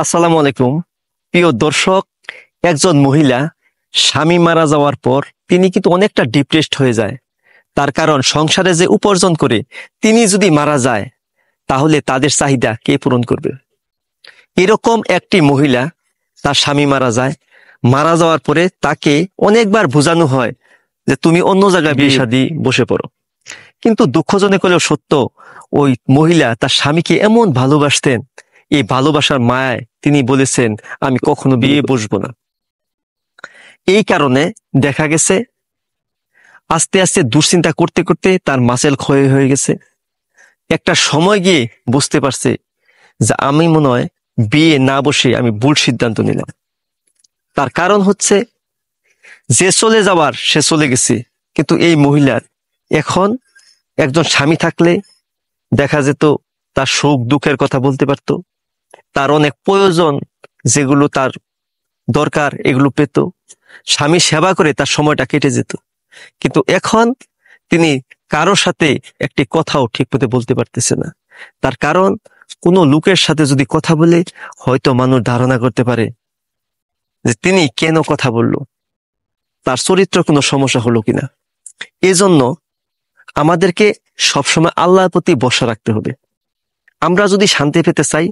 আসসালামু আলাইকুম। প্রিয় দর্শক, একজন মহিলা স্বামী মারা যাওয়ার পর তিনি কিন্তু অনেকটা ডিপ্রেসড হয়ে যায়। তার কারণ সংসারে যে উপার্জন করে তিনি যদি মারা যায় তাহলে তাদের চাহিদা কে পূরণ করবে? এরকম একটি মহিলা, তার স্বামী মারা যায়, মারা যাওয়ার পরে তাকে অনেকবার বোঝানো হয় যে তুমি অন্য জায়গায় বিয়ে শাদী বসে পড়ো, কিন্তু দুঃখজনক হলেও সত্য, ওই মহিলা তার স্বামীকে এমন ভালোবাসতেন, এই ভালোবাসার মায়ায় তিনি বলেছেন আমি কখনো বিয়ে বসবো না। এই কারণে দেখা গেছে আস্তে আস্তে দুশ্চিন্তা করতে করতে তার মাসেল ক্ষয় হয়ে গেছে। একটা সময় গিয়ে বুঝতে পারছে যে আমি মনে হয় বিয়ে না বসে আমি ভুল সিদ্ধান্ত নিলাম। তার কারণ হচ্ছে, যে চলে যাওয়ার সে চলে গেছে, কিন্তু এই মহিলার এখন একজন স্বামী থাকলে দেখা যেত তার সুখ দুঃখের কথা বলতে পারতো, তার অনেক প্রয়োজন যেগুলো তার দরকার এগুলো পেত, স্বামী সেবা করে তার সময়টা কেটে যেত। কিন্তু এখন তিনি কারোর সাথে একটি কথাও ঠিক মতো বলতে পারতেছে না। তার কারণ, কোনো লোকের সাথে যদি কথা বলে হয়তো মানুষ ধারণা করতে পারে যে তিনি কেন কথা বলল, তার চরিত্র কোনো সমস্যা হলো কিনা। এজন্য আমাদেরকে সবসময় আল্লাহর প্রতি ভরসা রাখতে হবে। আমরা যদি শান্তি পেতে চাই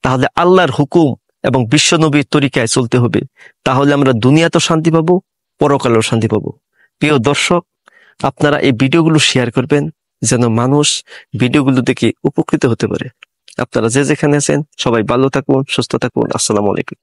তাহলে আল্লাহর হুকুম এবং বিশ্বনবীর তরিকায় চলতে হবে। তাহলে আমরা দুনিয়াতেও শান্তি পাবো, পরকালেও শান্তি পাবো। প্রিয় দর্শক, আপনারা এই ভিডিওগুলো শেয়ার করবেন যেন মানুষ ভিডিওগুলো দেখে উপকৃত হতে পারে। আপনারা যে যেখানে আছেন সবাই ভালো থাকুন, সুস্থ থাকুন। আসসালামু আলাইকুম।